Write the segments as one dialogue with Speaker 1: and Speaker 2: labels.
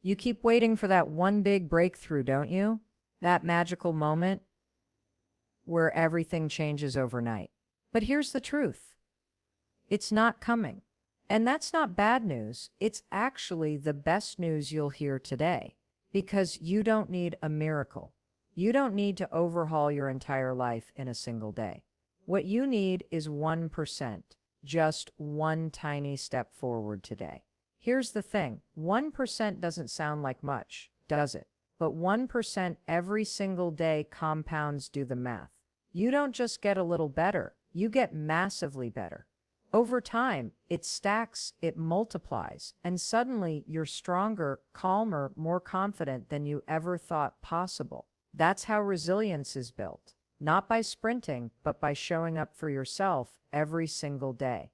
Speaker 1: You keep waiting for that one big breakthrough, don't you? That magical moment where everything changes overnight. But here's the truth. It's not coming. And that's not bad news. It's actually the best news you'll hear today. Because you don't need a miracle. You don't need to overhaul your entire life in a single day. What you need is 1%, just one tiny step forward today. Here's the thing, 1% doesn't sound like much, does it? But 1% every single day compounds. Do the math. You don't just get a little better, you get massively better. Over time, it stacks, it multiplies, and suddenly you're stronger, calmer, more confident than you ever thought possible. That's how resilience is built. Not by sprinting, but by showing up for yourself every single day.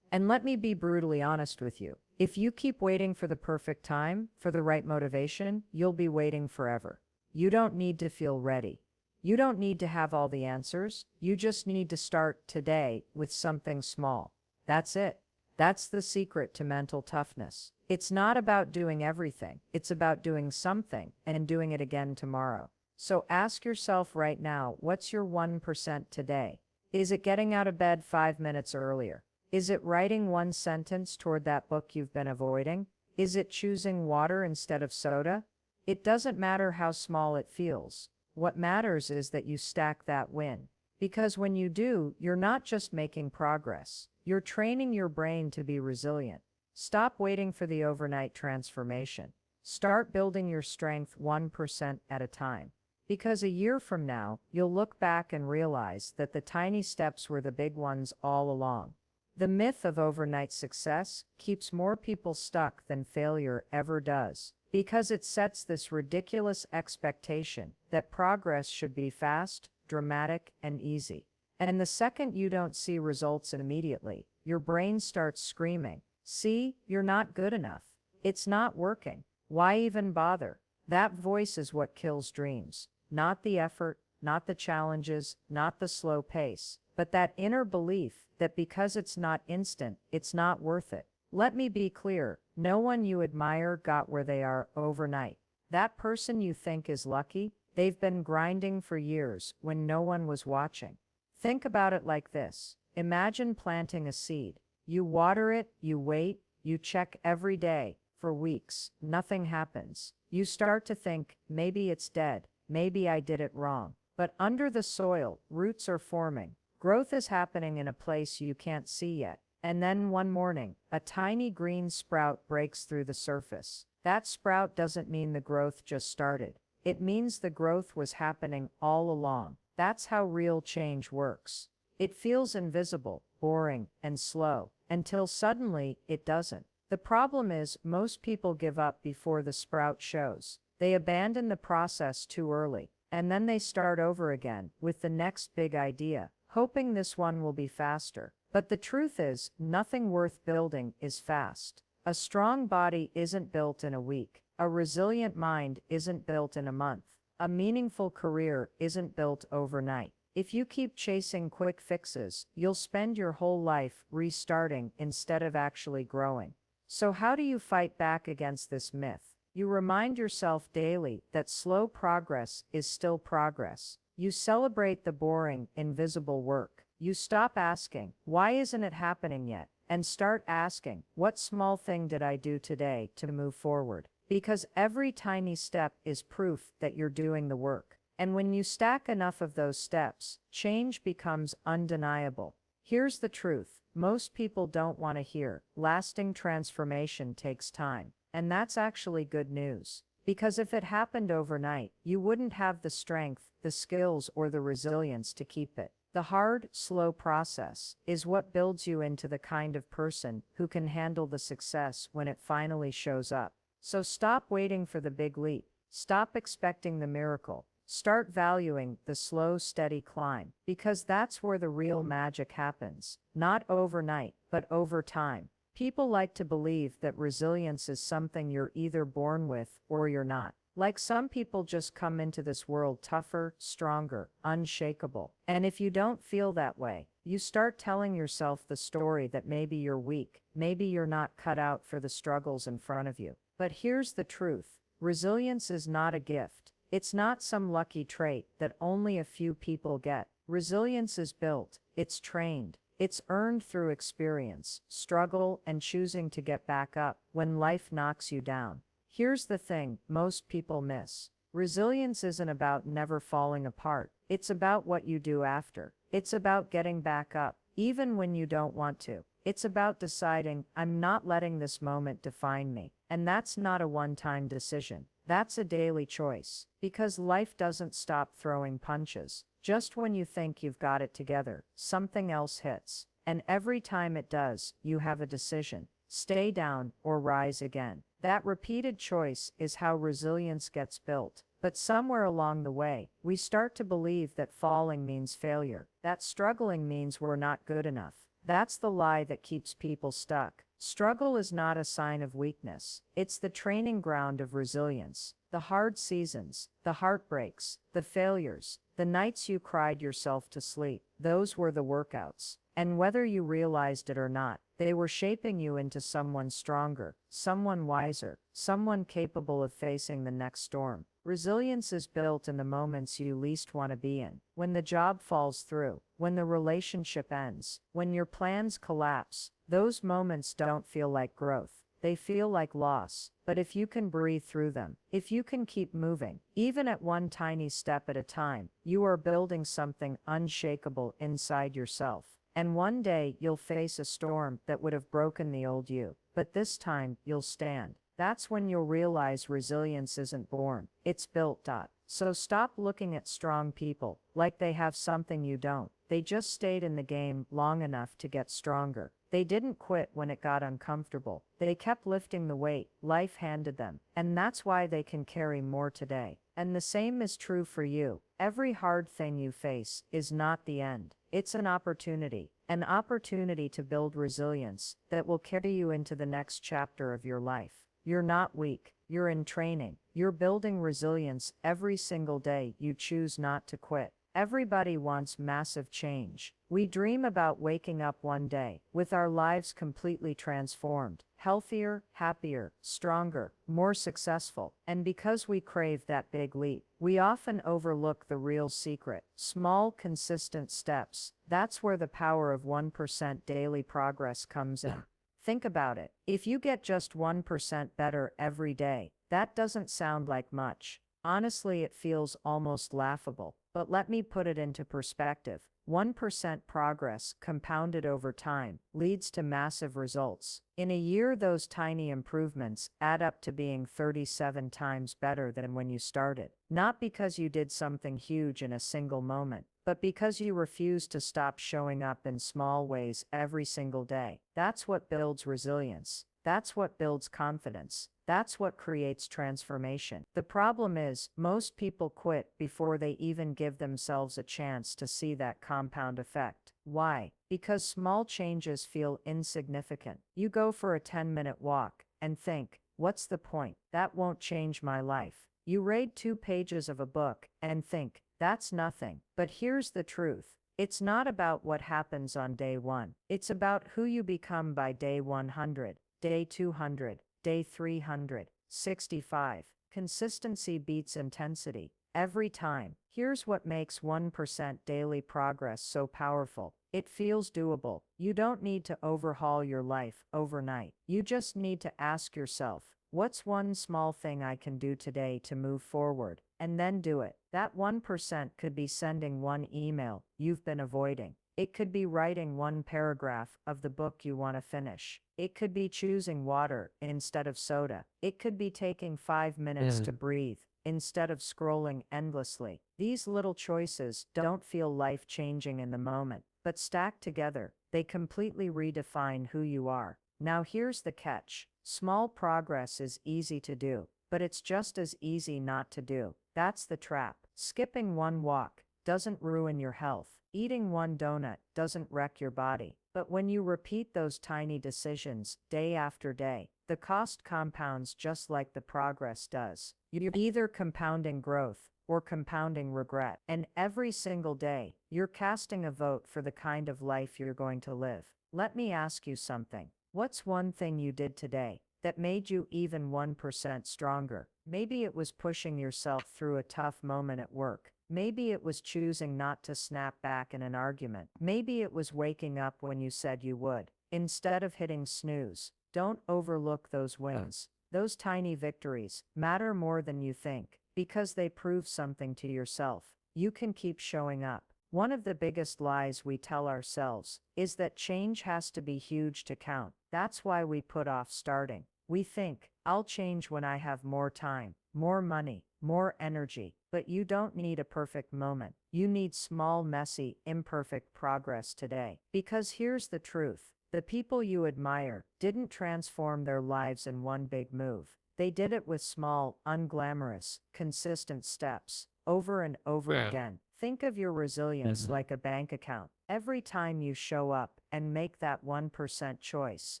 Speaker 1: And let me be brutally honest with you. If you keep waiting for the perfect time, for the right motivation, you'll be waiting forever. You don't need to feel ready. You don't need to have all the answers. You just need to start today with something small. That's it. That's the secret to mental toughness. It's not about doing everything. It's about doing something and doing it again tomorrow. So ask yourself right now, what's your 1% today? Is it getting out of bed 5 minutes earlier? Is it writing one sentence toward that book you've been avoiding? Is it choosing water instead of soda? It doesn't matter how small it feels. What matters is that you stack that win. Because when you do, you're not just making progress. You're training your brain to be resilient. Stop waiting for the overnight transformation. Start building your strength 1% at a time. Because a year from now, you'll look back and realize that the tiny steps were the big ones all along. The myth of overnight success keeps more people stuck than failure ever does, because it sets this ridiculous expectation that progress should be fast, dramatic, and easy. And the second you don't see results immediately, your brain starts screaming, "See, you're not good enough. It's not working. Why even bother?" That voice is what kills dreams. Not the effort, not the challenges, not the slow pace, but that inner belief that because it's not instant, it's not worth it. Let me be clear, no one you admire got where they are overnight. That person you think is lucky, they've been grinding for years when no one was watching. Think about it like this. Imagine planting a seed. You water it, you wait, you check every day. For weeks, nothing happens. You start to think, maybe it's dead. Maybe I did it wrong. But under the soil, roots are forming. Growth is happening in a place you can't see yet. And then one morning, a tiny green sprout breaks through the surface. That sprout doesn't mean the growth just started. It means the growth was happening all along. That's how real change works. It feels invisible, boring, and slow, until suddenly it doesn't. The problem is, most people give up before the sprout shows. They abandon the process too early, and then they start over again with the next big idea, hoping this one will be faster. But the truth is, nothing worth building is fast. A strong body isn't built in a week. A resilient mind isn't built in a month. A meaningful career isn't built overnight. If you keep chasing quick fixes, you'll spend your whole life restarting instead of actually growing. So how do you fight back against this myth? You remind yourself daily that slow progress is still progress. You celebrate the boring, invisible work. You stop asking, "Why isn't it happening yet?" and start asking, "What small thing did I do today to move forward?" Because every tiny step is proof that you're doing the work. And when you stack enough of those steps, change becomes undeniable. Here's the truth. Most people don't want to hear, lasting transformation takes time. And that's actually good news. Because if it happened overnight, you wouldn't have the strength, the skills, or the resilience to keep it. The hard, slow process is what builds you into the kind of person who can handle the success when it finally shows up. So stop waiting for the big leap. Stop expecting the miracle. Start valuing the slow, steady climb, because that's where the real magic happens. Not overnight, but over time. People like to believe that resilience is something you're either born with or you're not. Like some people just come into this world tougher, stronger, unshakable. And if you don't feel that way, you start telling yourself the story that maybe you're weak, maybe you're not cut out for the struggles in front of you. But here's the truth. Resilience is not a gift. It's not some lucky trait that only a few people get. Resilience is built, it's trained, it's earned through experience, struggle, and choosing to get back up when life knocks you down. Here's the thing most people miss. Resilience isn't about never falling apart. It's about what you do after. It's about getting back up, even when you don't want to. It's about deciding, I'm not letting this moment define me. And that's not a one-time decision. That's a daily choice. Because life doesn't stop throwing punches. Just when you think you've got it together, something else hits. And every time it does, you have a decision. Stay down or rise again. That repeated choice is how resilience gets built. But somewhere along the way, we start to believe that falling means failure, that struggling means we're not good enough. That's the lie that keeps people stuck. Struggle is not a sign of weakness. It's the training ground of resilience. The hard seasons, the heartbreaks, the failures, the nights you cried yourself to sleep, those were the workouts. And whether you realized it or not, they were shaping you into someone stronger, someone wiser, someone capable of facing the next storm. Resilience is built in the moments you least want to be in. When the job falls through, when the relationship ends, when your plans collapse, those moments don't feel like growth. They feel like loss. But if you can breathe through them, if you can keep moving, even at one tiny step at a time, you are building something unshakable inside yourself. And one day you'll face a storm that would have broken the old you. But this time, you'll stand. That's when you'll realize resilience isn't born, it's built. So stop looking at strong people like they have something you don't. They just stayed in the game long enough to get stronger. They didn't quit when it got uncomfortable. They kept lifting the weight life handed them. And that's why they can carry more today. And the same is true for you. Every hard thing you face is not the end. It's an opportunity to build resilience that will carry you into the next chapter of your life. You're not weak. You're in training. You're building resilience every single day you choose not to quit. Everybody wants massive change. We dream about waking up one day with our lives completely transformed, healthier, happier, stronger, more successful. And because we crave that big leap, we often overlook the real secret. Small, consistent steps. That's where the power of 1% daily progress comes in. Think about it. If you get just 1% better every day, that doesn't sound like much. Honestly, it feels almost laughable. But let me put it into perspective. 1% progress, compounded over time, leads to massive results. In a year, those tiny improvements add up to being 37 times better than when you started. Not because you did something huge in a single moment, but because you refuse to stop showing up in small ways every single day. That's what builds resilience. That's what builds confidence. That's what creates transformation. The problem is, most people quit before they even give themselves a chance to see that compound effect. Why? Because small changes feel insignificant. You go for a 10-minute walk and think, what's the point? That won't change my life. You read 2 pages of a book and think, that's nothing. But here's the truth. It's not about what happens on day 1. It's about who you become by day 100, day 200, day 365. Consistency beats intensity every time. Here's what makes 1% daily progress so powerful. It feels doable. You don't need to overhaul your life overnight. You just need to ask yourself, what's one small thing I can do today to move forward? And then do it. That 1% could be sending one email you've been avoiding. It could be writing 1 paragraph of the book you want to finish. It could be choosing water instead of soda. It could be taking 5 minutes to breathe instead of scrolling endlessly. These little choices don't feel life-changing in the moment, but stacked together, they completely redefine who you are. Now here's the catch. Small progress is easy to do, but it's just as easy not to do. That's the trap. Skipping 1 walk doesn't ruin your health. Eating 1 donut doesn't wreck your body. But when you repeat those tiny decisions day after day, the cost compounds just like the progress does. You're either compounding growth or compounding regret. And every single day, you're casting a vote for the kind of life you're going to live. Let me ask you something. What's one thing you did today that made you even 1% stronger? Maybe it was pushing yourself through a tough moment at work. Maybe it was choosing not to snap back in an argument. Maybe it was waking up when you said you would, instead of hitting snooze. Don't overlook those wins. Those tiny victories matter more than you think because they prove something to yourself. You can keep showing up. One of the biggest lies we tell ourselves is that change has to be huge to count. That's why we put off starting. We think, I'll change when I have more time, more money, more energy. But you don't need a perfect moment. You need small, messy, imperfect progress today. Because here's the truth. The people you admire didn't transform their lives in one big move. They did it with small, unglamorous, consistent steps, over and over again. Think of your resilience like a bank account. Every time you show up and make that 1% choice,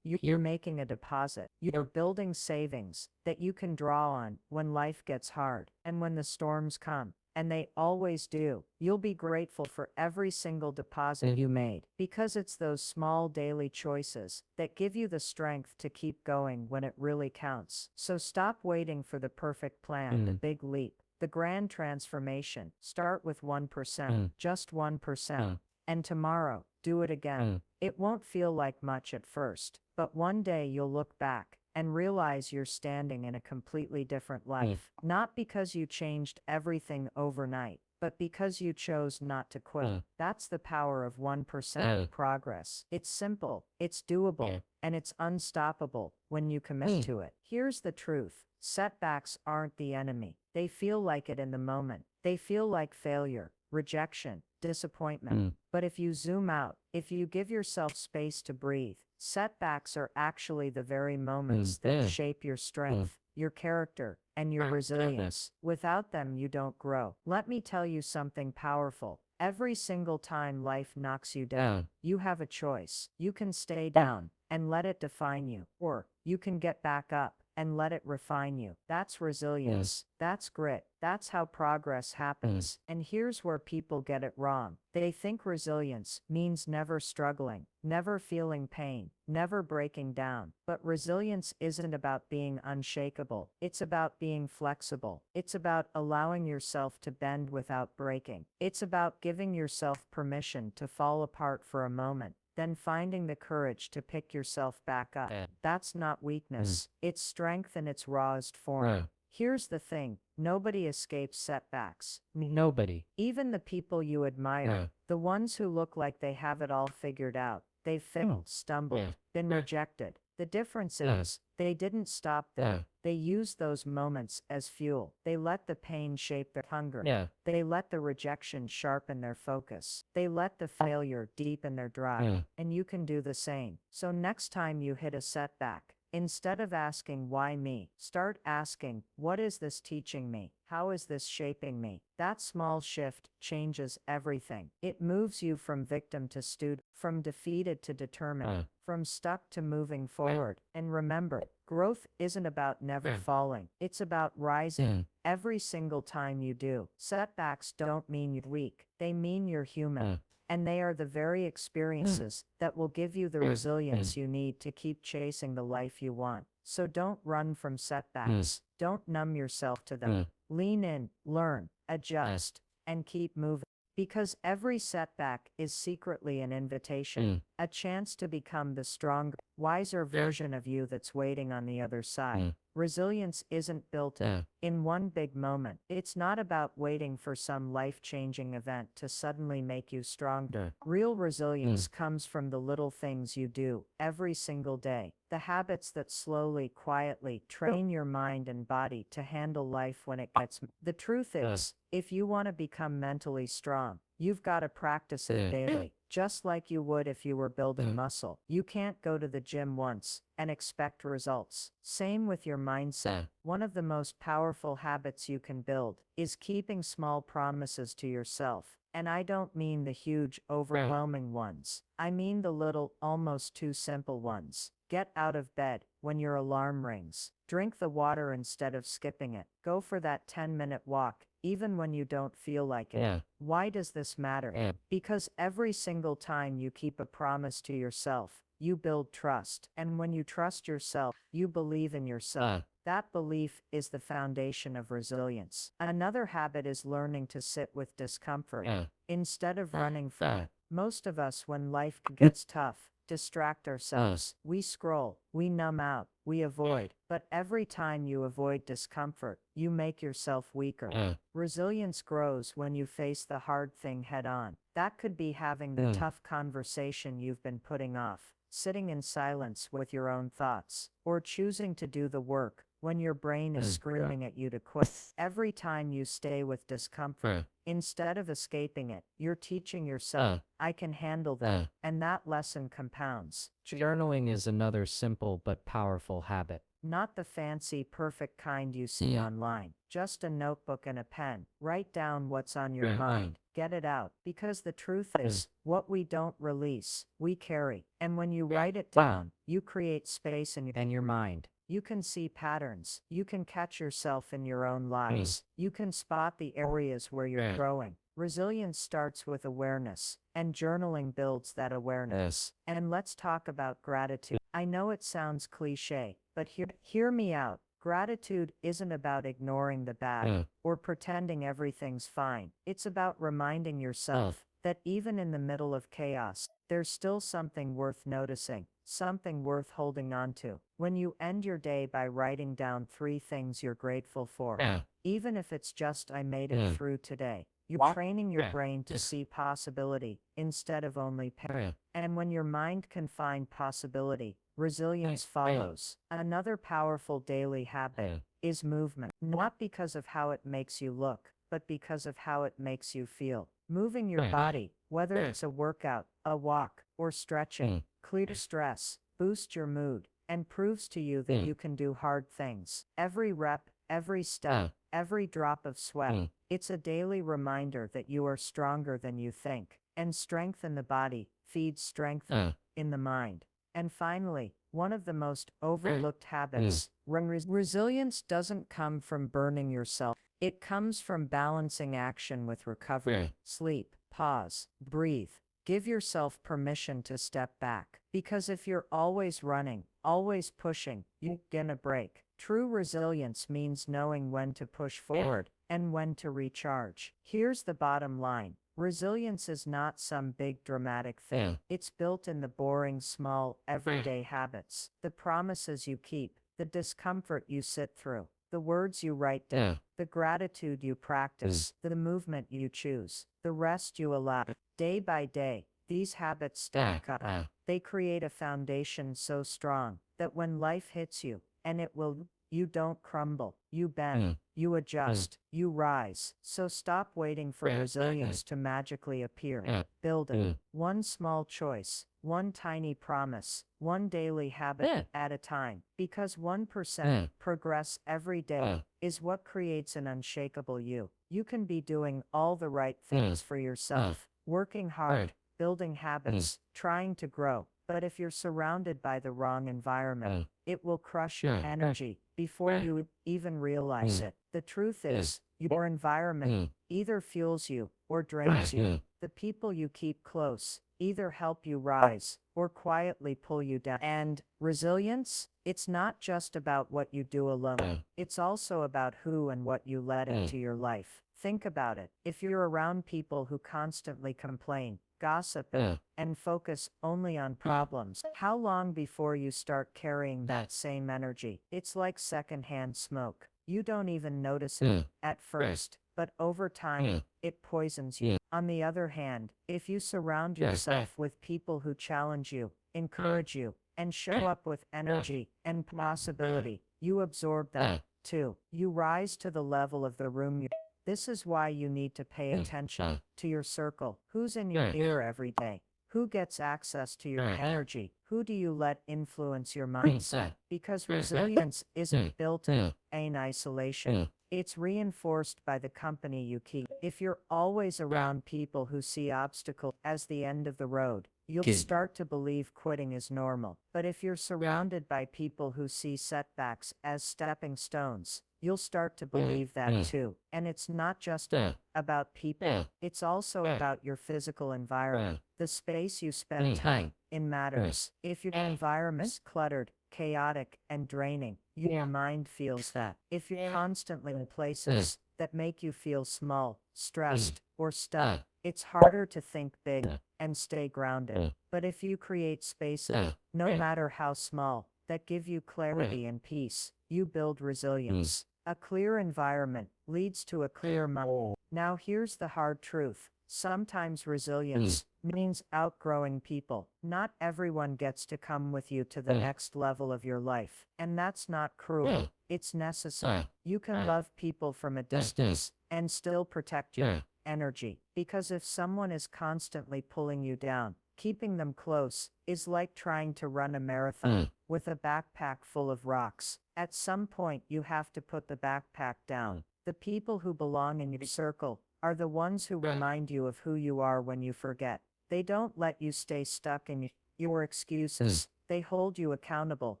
Speaker 1: you're making a deposit. You're building savings that you can draw on when life gets hard and when the storms come. And they always do. You'll be grateful for every single deposit you made because it's those small daily choices that give you the strength to keep going when it really counts. So stop waiting for the perfect plan, the big leap, the grand transformation. Start with 1%, just 1%. And tomorrow, do it again. It won't feel like much at first, but one day you'll look back and realize you're standing in a completely different life. Not because you changed everything overnight, but because you chose not to quit. That's the power of 1% progress. It's simple, it's doable, and it's unstoppable when you commit to it. Here's the truth. Setbacks aren't the enemy. They feel like it in the moment. They feel like failure, rejection, disappointment. But if you zoom out, if you give yourself space to breathe, setbacks are actually the very moments that shape your strength, your character, and your resilience. Without them, you don't grow. Let me tell you something powerful. Every single time life knocks you down, you have a choice. You can stay down and let it define you, or you can get back up and let it refine you. That's resilience. That's grit. That's how progress happens. And here's where people get it wrong. They think resilience means never struggling, never feeling pain, never breaking down. But resilience isn't about being unshakable. It's about being flexible. It's about allowing yourself to bend without breaking. It's about giving yourself permission to fall apart for a moment, then finding the courage to pick yourself back up. That's not weakness. It's strength in its rawest form. Here's the thing. Nobody escapes setbacks. Nobody. Even the people you admire, the ones who look like they have it all figured out, they've failed, stumbled, been rejected. The difference is, they didn't stop there. They used those moments as fuel. They let the pain shape their hunger. They let the rejection sharpen their focus. They let the failure deepen their drive. And you can do the same. So next time you hit a setback, instead of asking, why me? Start asking, what is this teaching me? How is this shaping me? That small shift changes everything. It moves you from victim to student, from defeated to determined, from stuck to moving forward. And remember, growth isn't about never falling. It's about rising every single time you do. Setbacks don't mean you're weak. They mean you're human. And they are the very experiences that will give you the resilience you need to keep chasing the life you want. So don't run from setbacks. Don't numb yourself to them. Lean in, learn, adjust, and keep moving. Because every setback is secretly an invitation, a chance to become the stronger, wiser version of you that's waiting on the other side. Resilience isn't built in one big moment. It's not about waiting for some life-changing event to suddenly make you stronger. Real resilience comes from the little things you do every single day, the habits that slowly, quietly train your mind and body to handle life when it gets. The truth is, if you want to become mentally strong, you've got to practice it daily, just like you would if you were building muscle. You can't go to the gym once and expect results. Same with your mindset. One of the most powerful habits you can build is keeping small promises to yourself. And I don't mean the huge, overwhelming ones. I mean the little, almost too simple ones. Get out of bed when your alarm rings. Drink the water instead of skipping it. Go for that 10-minute walk, even when you don't feel like it. Why does this matter? Because every single time you keep a promise to yourself, you build trust. And when you trust yourself, you believe in yourself. That belief is the foundation of resilience. Another habit is learning to sit with discomfort instead of running from it. Most of us, when life gets tough, distract ourselves. We scroll, we numb out, we avoid. But every time you avoid discomfort, you make yourself weaker. Resilience grows when you face the hard thing head on. That could be having the tough conversation you've been putting off, sitting in silence with your own thoughts, or choosing to do the work when your brain is screaming at you to quit. Every time you stay with discomfort, instead of escaping it, you're teaching yourself, I can handle that, and that lesson compounds.
Speaker 2: Journaling is another simple but powerful habit.
Speaker 1: Not the fancy, perfect kind you see online. Just a notebook and a pen. Write down what's on your mind. Get it out. Because the truth is, what we don't release, we carry. And when you write it down, you create space in your mind. You can see patterns. You can catch yourself in your own lies. You can spot the areas where you're growing. Resilience starts with awareness, and journaling builds that awareness. And let's talk about gratitude. I know it sounds cliche, but hear me out. Gratitude isn't about ignoring the bad or pretending everything's fine. It's about reminding yourself that even in the middle of chaos, there's still something worth noticing, something worth holding on to. When you end your day by writing down 3 things you're grateful for, even if it's just I made it through today, you're training your brain to see possibility instead of only pain. And when your mind can find possibility, resilience follows. Another powerful daily habit is movement, not because of how it makes you look, but because of how it makes you feel. Moving your body, whether it's a workout, a walk, or stretching, clears stress, boosts your mood, and proves to you that you can do hard things. Every rep, every step, every drop of sweat, it's a daily reminder that you are stronger than you think. And strength in the body feeds strength in the mind. And finally, one of the most overlooked habits, resilience doesn't come from burning yourself. It comes from balancing action with recovery. Sleep, pause, breathe. Give yourself permission to step back. Because if you're always running, always pushing, you're gonna break. True resilience means knowing when to push forward and when to recharge. Here's the bottom line. Resilience is not some big dramatic thing. It's built in the boring, small, everyday habits. The promises you keep, the discomfort you sit through, the words you write down, the gratitude you practice, the movement you choose, the rest you allow. Day by day, these habits stack up. They create a foundation so strong that when life hits you, and it will, you don't crumble, you bend, you adjust, you rise. So stop waiting for resilience to magically appear. Build it. One small choice, one tiny promise, one daily habit at a time. Because 1% progress every day is what creates an unshakable you. You can be doing all the right things for yourself, working hard, building habits, trying to grow. But if you're surrounded by the wrong environment, it will crush your energy before you even realize it. The truth is, your environment either fuels you or drains you. The people you keep close either help you rise or quietly pull you down. And resilience, it's not just about what you do alone. It's also about who and what you let into your life. Think about it. If you're around people who constantly complain, gossip, and focus only on problems, how long before you start carrying that same energy? It's like secondhand smoke. You don't even notice it at first, but over time, it poisons you. On the other hand, if you surround yourself with people who challenge you, encourage you, and show up with energy and possibility, you absorb that too. You rise to the level of the room you're. This is why you need to pay attention to your circle. Who's in your ear every day? Who gets access to your energy? Who do you let influence your mindset? Because resilience isn't built in isolation. It's reinforced by the company you keep. If you're always around people who see obstacles as the end of the road, you'll start to believe quitting is normal. But if you're surrounded by people who see setbacks as stepping stones, you'll start to believe that too. And it's not just about people, it's also about your physical environment. The space you spend time in matters. If your environment's cluttered, chaotic, and draining, your mind feels that. If you're constantly in places that make you feel small, stressed, or stuck, it's harder to think big and stay grounded. But if you create spaces, no matter how small, that give you clarity and peace, you build resilience. A clear environment leads to a clear mind. Now here's the hard truth. Sometimes resilience means outgrowing people. Not everyone gets to come with you to the next level of your life. And that's not cruel. It's necessary. You can love people from a distance and still protect your energy. Because if someone is constantly pulling you down, keeping them close is like trying to run a marathon with a backpack full of rocks. At some point, you have to put the backpack down. The people who belong in your circle are the ones who remind you of who you are when you forget. They don't let you stay stuck in your excuses. They hold you accountable,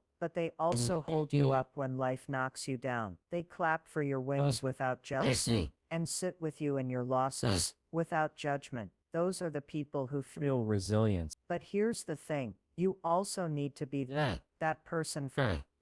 Speaker 1: but they also hold you up when life knocks you down. They clap for your wins without jealousy and sit with you in your losses without judgment. Those are the people who feel resilience. But here's the thing, you also need to be that person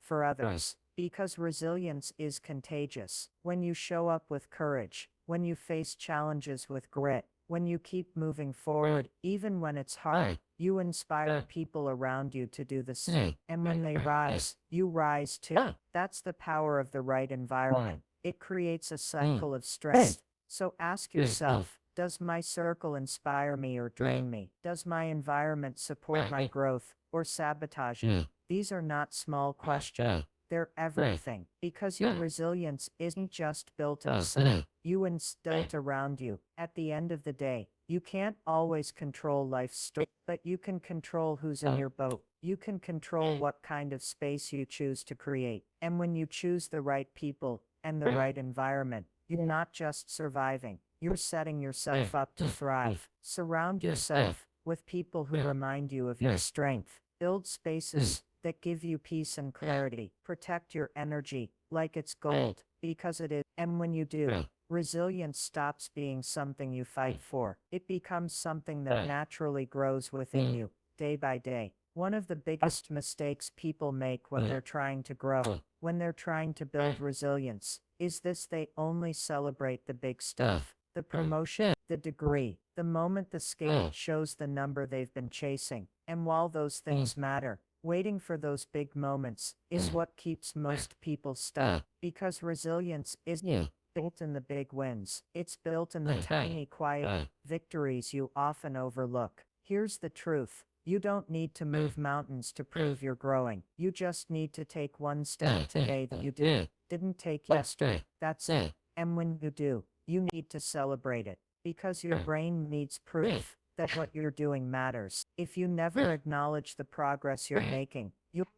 Speaker 1: for others. Because resilience is contagious. When you show up with courage, when you face challenges with grit, when you keep moving forward, even when it's hard, you inspire people around you to do the same. And when they rise, you rise too. That's the power of the right environment. It creates a cycle of stress. So ask yourself, does my circle inspire me or drain me? Does my environment support my growth or sabotage it? These are not small questions. They're everything. Because your resilience isn't just built inside, you instill it around you. At the end of the day, you can't always control life's story, but you can control who's in your boat. You can control what kind of space you choose to create. And when you choose the right people and the right environment, you're not just surviving, you're setting yourself up to thrive. Surround yourself with people who remind you of your strength. Build spaces that give you peace and clarity. Protect your energy like it's gold, because it is. And when you do, resilience stops being something you fight for. It becomes something that naturally grows within you, day by day. One of the biggest mistakes people make when they're trying to grow, when they're trying to build resilience, is this: they only celebrate the big stuff. The promotion, the degree, the moment the scale shows the number they've been chasing. And while those things matter, waiting for those big moments is what keeps most people stuck. Because resilience isn't built in the big wins. It's built in the tiny, quiet victories you often overlook. Here's the truth. You don't need to move mountains to prove you're growing. You just need to take one step today that you didn't take yesterday. That's it. And when you do, you need to celebrate it. Because your brain needs proof that what you're doing matters. If you never acknowledge the progress you're making,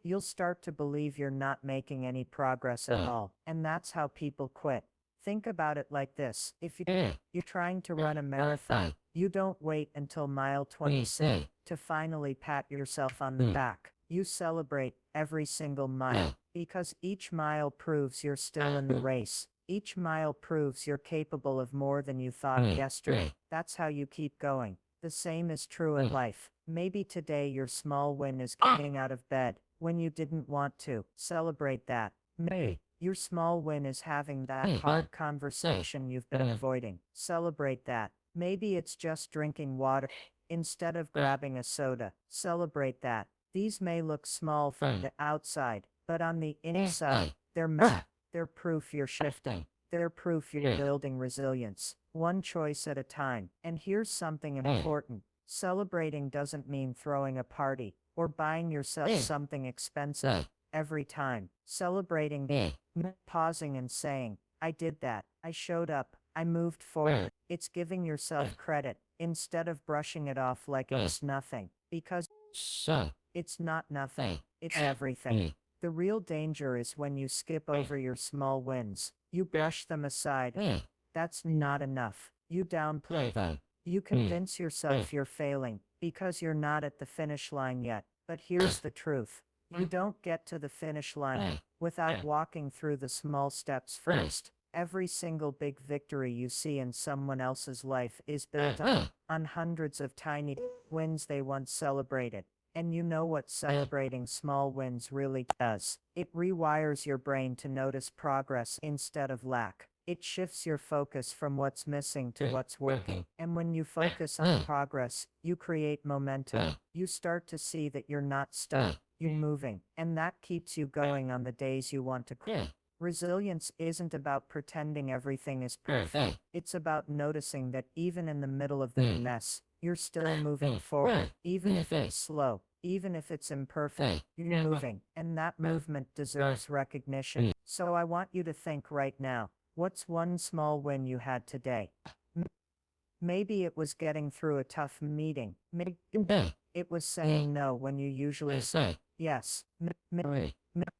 Speaker 1: you'll start to believe you're not making any progress at all. And that's how people quit. Think about it like this. If you're trying to run a marathon, you don't wait until mile 26 to finally pat yourself on the back. You celebrate every single mile, because each mile proves you're still in the race. Each mile proves you're capable of more than you thought yesterday. That's how you keep going. The same is true in life. Maybe today your small win is getting out of bed when you didn't want to. Celebrate that. Maybe your small win is having that hard conversation you've been avoiding. Celebrate that. Maybe it's just drinking water instead of grabbing a soda. Celebrate that. These may look small from the outside, but on the inside, they're proof you're shifting. They're proof you're building resilience, one choice at a time. And here's something important. Celebrating doesn't mean throwing a party or buying yourself something expensive every time. Celebrating meant pausing and saying, I did that. I showed up. I moved forward. It's giving yourself credit instead of brushing it off like it's nothing. Because it's not nothing. It's everything. The real danger is when you skip over your small wins. You brush them aside. That's not enough. You downplay them. You convince yourself you're failing because you're not at the finish line yet. But here's the truth. You don't get to the finish line without walking through the small steps first. Every single big victory you see in someone else's life is built on hundreds of tiny wins they once celebrated. And you know what celebrating small wins really does? It rewires your brain to notice progress instead of lack. It shifts your focus from what's missing to what's working. And when you focus on progress, you create momentum. You start to see that you're not stuck, you're moving. And that keeps you going on the days you want to quit. Resilience isn't about pretending everything is perfect. It's about noticing that even in the middle of the mess, you're still moving forward. Even if it's slow, even if it's imperfect, you're moving. And that movement deserves recognition. So I want you to think right now, what's one small win you had today? Maybe it was getting through a tough meeting. Maybe it was saying no when you usually say yes.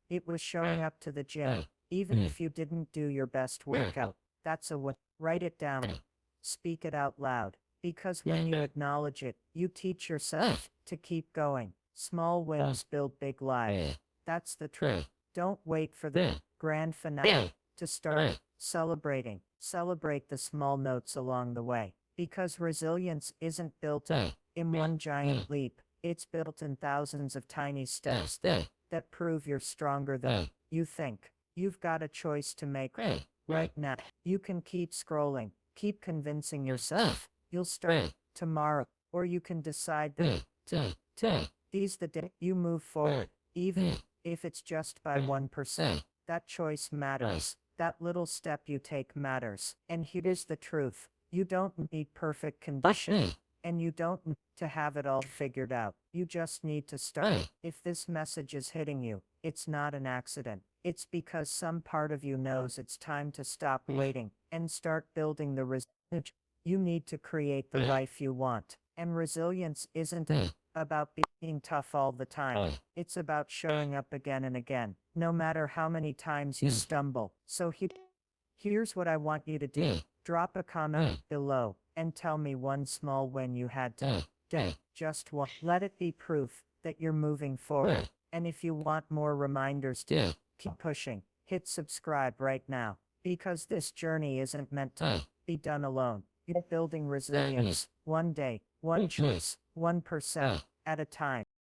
Speaker 1: It was showing up to the gym, even if you didn't do your best workout. That's a win. Write it down. Speak it out loud. Because when you acknowledge it, you teach yourself to keep going. Small wins build big lives. That's the truth. Don't wait for the grand finale to start celebrating. Celebrate the small notes along the way. Because resilience isn't built in one giant leap. It's built in thousands of tiny steps that prove you're stronger than you think. You've got a choice to make right now. You can keep scrolling, keep convincing yourself you'll start tomorrow, or you can decide that these the day you move forward, even if it's just by 1%. That choice matters. That little step you take matters. And here's the truth. You don't need perfect conditions, and you don't need to have it all figured out. You just need to start. If this message is hitting you, it's not an accident. It's because some part of you knows it's time to stop waiting and start building the resilience you need to create the life you want. And resilience isn't about being tough all the time. It's about showing up again and again, no matter how many times you stumble. So here's what I want you to do. Drop a comment below and tell me one small win you had today. Just one. Let it be proof that you're moving forward. And if you want more reminders to keep pushing, hit subscribe right now. Because this journey isn't meant to be done alone. You're building resilience one day, one choice, 1% at a time.